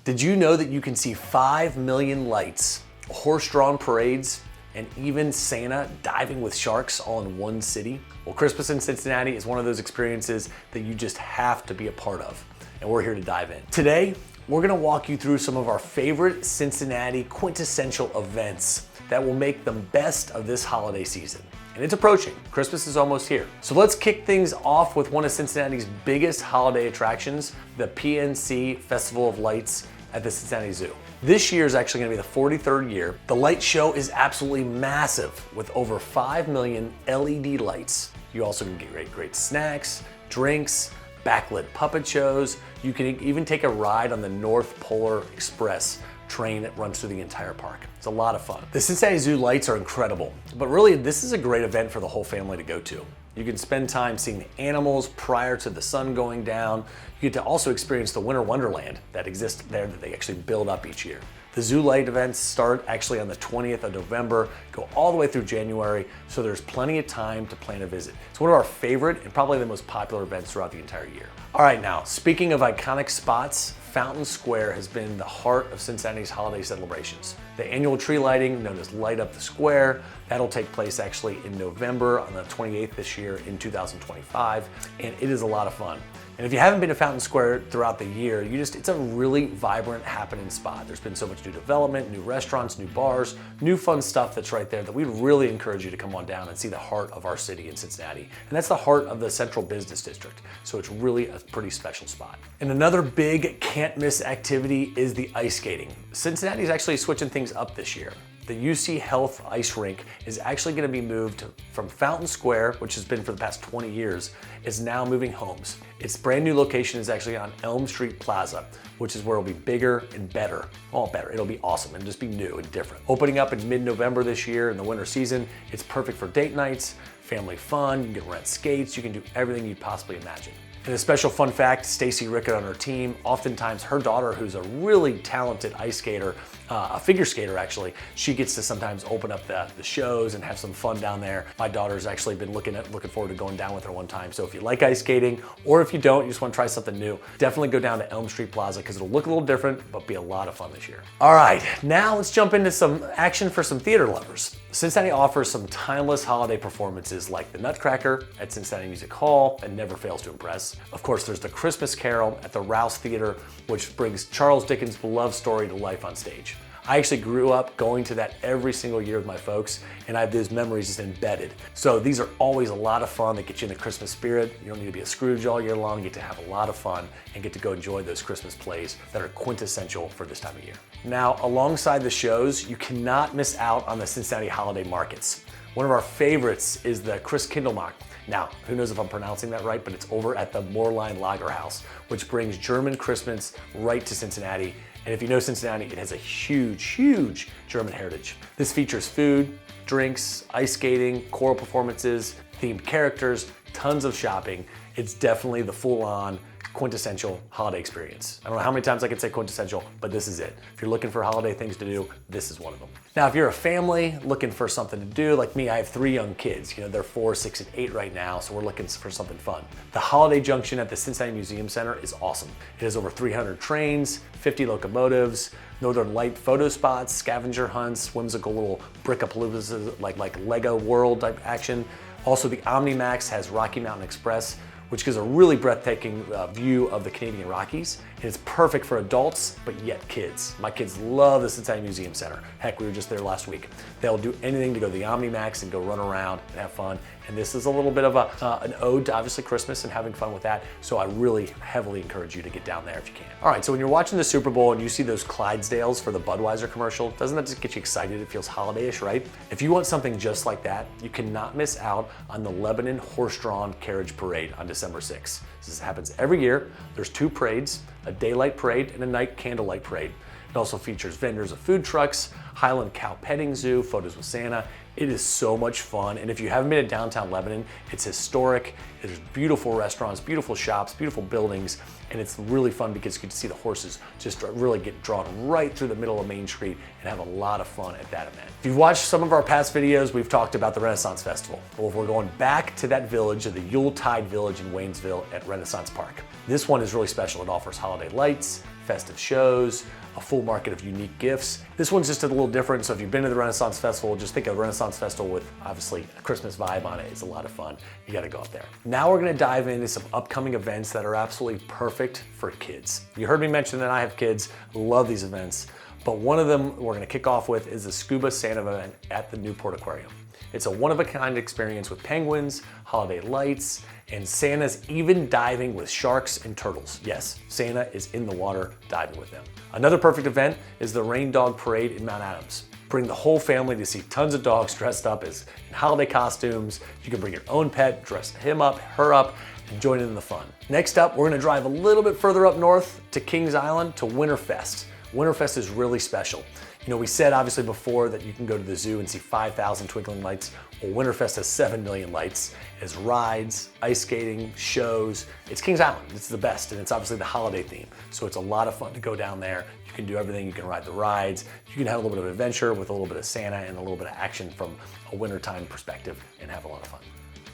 Did you know that you can see 5 million lights, horse-drawn parades, and even Santa diving with sharks all in one city? Well, Christmas in Cincinnati is one of those experiences that you just have to be a part of, and we're here to dive in. Today, we're gonna walk you through some of our favorite Cincinnati quintessential events that will make the best of this holiday season. And it's approaching. Christmas is almost here. So let's kick things off with one of Cincinnati's biggest holiday attractions, the PNC Festival of Lights at the Cincinnati Zoo. This year is actually gonna be the 43rd year. The light show is absolutely massive with over 5 million LED lights. You also can get great snacks, drinks, backlit puppet shows. You can even take a ride on the North Polar Express train that runs through the entire park. It's a lot of fun. The Cincinnati Zoo lights are incredible, but really this is a great event for the whole family to go to. You can spend time seeing the animals prior to the sun going down. You get to also experience the winter wonderland that exists there that they actually build up each year. The zoo light events start actually on the 20th of November, go all the way through January, so there's plenty of time to plan a visit. It's one of our favorite and probably the most popular events throughout the entire year. All right, now, speaking of iconic spots, Fountain Square has been the heart of Cincinnati's holiday celebrations. The annual tree lighting, known as Light Up the Square, that'll take place actually in November on the 28th this year in 2025, and it is a lot of fun. And if you haven't been to Fountain Square throughout the year, it's a really vibrant, happening spot. There's been so much new development, new restaurants, new bars, new fun stuff that's right there that we'd really encourage you to come on down and see the heart of our city in Cincinnati. And that's the heart of the Central Business District. So it's really a pretty special spot. And another big can't miss activity is the ice skating. Cincinnati's actually switching things up this year. The UC Health Ice Rink is actually going to be moved from Fountain Square, which has been for the past 20 years, is now moving homes. Its brand new location is actually on Elm Street Plaza, which is where it'll be bigger and better. All better, it'll be awesome and just be new and different. Opening up in mid-November this year in the winter season, it's perfect for date nights, family fun, you can rent skates, you can do everything you'd possibly imagine. And a special fun fact, Stacy Rickett on her team, oftentimes her daughter, who's a really talented ice skater, a figure skater actually, she gets to sometimes open up the shows and have some fun down there. My daughter's actually been looking forward to going down with her one time. So if you like ice skating, or if you don't, you just want to try something new, definitely go down to Elm Street Plaza because it'll look a little different, but be a lot of fun this year. All right, now let's jump into some action for some theater lovers. Cincinnati offers some timeless holiday performances like the Nutcracker at Cincinnati Music Hall that never fails to impress. Of course, there's the Christmas Carol at the Rouse Theater, which brings Charles Dickens' beloved story to life on stage. I actually grew up going to that every single year with my folks, and I have those memories just embedded. So these are always a lot of fun that get you in the Christmas spirit. You don't need to be a Scrooge all year long. You get to have a lot of fun and get to go enjoy those Christmas plays that are quintessential for this time of year. Now, alongside the shows, you cannot miss out on the Cincinnati holiday markets. One of our favorites is the Christkindlmarkt. Now, who knows if I'm pronouncing that right, but it's over at the Moorline Lager House, which brings German Christmas right to Cincinnati. And if you know Cincinnati, it has a huge German heritage. This features food, drinks, ice skating, choral performances, themed characters, tons of shopping. It's definitely the full-on quintessential holiday experience. I don't know how many times I can say quintessential, but this is it. If you're looking for holiday things to do, this is one of them. Now, if you're a family looking for something to do, like me, I have 3 young kids. They're 4, 6, and 8 right now, so we're looking for something fun. The Holiday Junction at the Cincinnati Museum Center is awesome. It has over 300 trains, 50 locomotives, Northern Light photo spots, scavenger hunts, whimsical little brick-a-paloozas like Lego World type action. Also, the OmniMax has Rocky Mountain Express, which gives a really breathtaking view of the Canadian Rockies. And it's perfect for adults, but yet kids. My kids love the Cincinnati Museum Center. Heck, we were just there last week. They'll do anything to go to the OmniMax and go run around and have fun. And this is a little bit of an ode to obviously Christmas and having fun with that. So I really heavily encourage you to get down there if you can. All right, so when you're watching the Super Bowl and you see those Clydesdales for the Budweiser commercial, doesn't that just get you excited? It feels holiday-ish, right? If you want something just like that, you cannot miss out on the Lebanon Horse-Drawn Carriage Parade on December 6th. This happens every year. There's 2 parades, a daylight parade and a night candlelight parade. It also features vendors of food trucks, Highland Cow Petting Zoo, photos with Santa. It is so much fun, and if you haven't been to downtown Lebanon, it's historic. There's beautiful restaurants, beautiful shops, beautiful buildings, and it's really fun because you get to see the horses just really get drawn right through the middle of Main Street and have a lot of fun at that event. If you've watched some of our past videos, we've talked about the Renaissance Festival. Well, we're going back to that village, of the Yuletide Village in Waynesville at Renaissance Park. This one is really special. It offers holiday lights, festive shows, a full market of unique gifts. This one's just a little different, so if you've been to the Renaissance Festival, just think of Renaissance Festival with obviously a Christmas vibe on it. It's a lot of fun. You gotta go up there. Now we're gonna dive into some upcoming events that are absolutely perfect for kids. You heard me mention that I have kids, love these events, but one of them we're gonna kick off with is the Scuba Santa event at the Newport Aquarium. It's a one-of-a-kind experience with penguins, holiday lights, and Santa's even diving with sharks and turtles. Yes, Santa is in the water diving with them. Another perfect event is the Rain Dog Parade in Mount Adams. Bring the whole family to see tons of dogs dressed up in holiday costumes. You can bring your own pet, dress him up, her up, and join in the fun. Next up, we're gonna drive a little bit further up north to Kings Island to Winterfest. Winterfest is really special. You know, we said obviously before that you can go to the zoo and see 5,000 twinkling lights. Well, Winterfest has 7 million lights. It's rides, ice skating, shows. It's Kings Island, it's the best, and it's obviously the holiday theme. So it's a lot of fun to go down there. You can do everything, you can ride the rides, you can have a little bit of adventure with a little bit of Santa and a little bit of action from a wintertime perspective and have a lot of fun.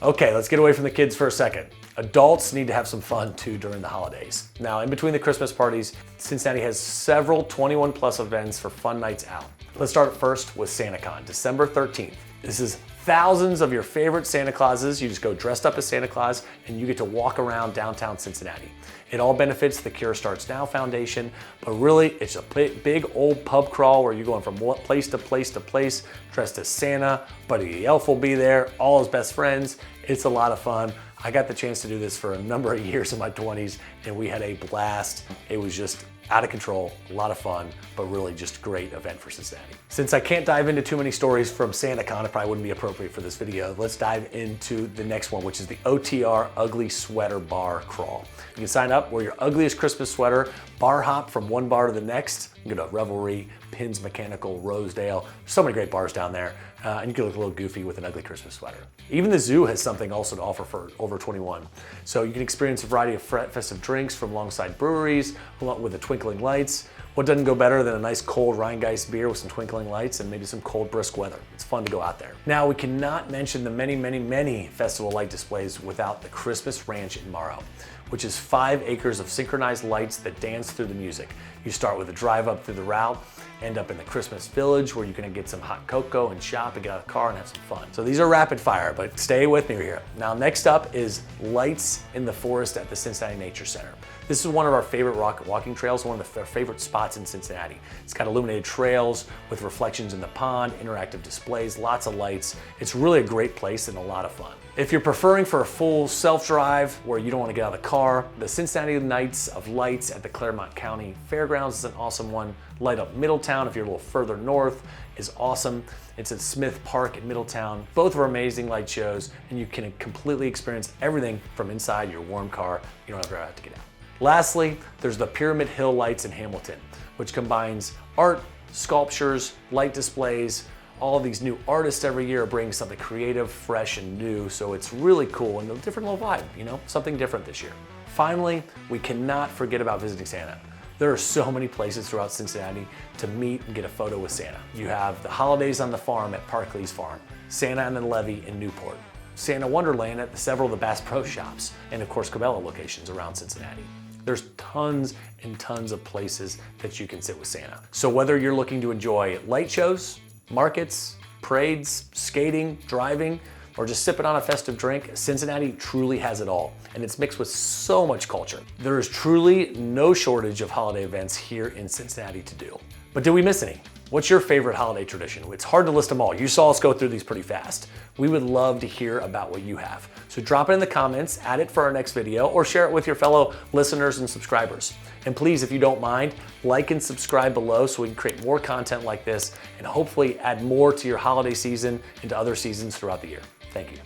Okay, let's get away from the kids for a second. Adults need to have some fun too during the holidays. Now, in between the Christmas parties, Cincinnati has several 21 plus events for fun nights out. Let's start first with SantaCon, December 13th. This is thousands of your favorite Santa Clauses. You just go dressed up as Santa Claus and you get to walk around downtown Cincinnati. It all benefits the Cure Starts Now Foundation, but really it's a big old pub crawl where you're going from place to place to place, dressed as Santa. Buddy the Elf will be there, all his best friends. It's a lot of fun. I got the chance to do this for a number of years in my 20s and we had a blast. It was just out of control, a lot of fun, but really just great event for Cincinnati. Since I can't dive into too many stories from SantaCon, it probably wouldn't be appropriate for this video. Let's dive into the next one, which is the OTR Ugly Sweater Bar Crawl. You can sign up, wear your ugliest Christmas sweater, bar hop from one bar to the next. You can go to Revelry, Pins Mechanical, Rosedale. So many great bars down there. And you can look a little goofy with an ugly Christmas sweater. Even the zoo has something also to offer for over 21. So you can experience a variety of festive drinks from alongside breweries, along with the twinkling lights. What doesn't go better than a nice cold Rheingeist beer with some twinkling lights and maybe some cold brisk weather? It's fun to go out there. Now, we cannot mention the many festival light displays without the Christmas Ranch in Morrow, which is 5 acres of synchronized lights that dance through the music. You start with a drive up through the route, end up in the Christmas Village where you can get some hot cocoa and shop and get out of the car and have some fun. So these are rapid fire, but stay with me here. Now, next up is Lights in the Forest at the Cincinnati Nature Center. This is one of our favorite walking trails, one of our favorite spots in Cincinnati. It's got illuminated trails with reflections in the pond, interactive displays, lots of lights. It's really a great place and a lot of fun. If you're preferring for a full self-drive where you don't want to get out of the car, the Cincinnati Nights of Lights at the Claremont County Fairgrounds is an awesome one. Light Up Middletown, if you're a little further north, is awesome. It's at Smith Park in Middletown. Both are amazing light shows, and you can completely experience everything from inside your warm car. You don't ever have to get out. Lastly, there's the Pyramid Hill Lights in Hamilton, which combines art, sculptures, light displays. All these new artists every year bring something creative, fresh, and new, so it's really cool and a different little vibe, you know, something different this year. Finally, we cannot forget about visiting Santa. There are so many places throughout Cincinnati to meet and get a photo with Santa. You have the Holidays on the Farm at Parkley's Farm, Santa and the Levee in Newport, Santa Wonderland at several of the Bass Pro Shops, and of course Cabela locations around Cincinnati. There's tons and tons of places that you can sit with Santa. So whether you're looking to enjoy light shows, markets, parades, skating, driving, or just sipping on a festive drink, Cincinnati truly has it all, and it's mixed with so much culture. There is truly no shortage of holiday events here in Cincinnati to do. But did we miss any? What's your favorite holiday tradition? It's hard to list them all. You saw us go through these pretty fast. We would love to hear about what you have. So drop it in the comments, add it for our next video, or share it with your fellow listeners and subscribers. And please, if you don't mind, like and subscribe below so we can create more content like this and hopefully add more to your holiday season and to other seasons throughout the year. Thank you.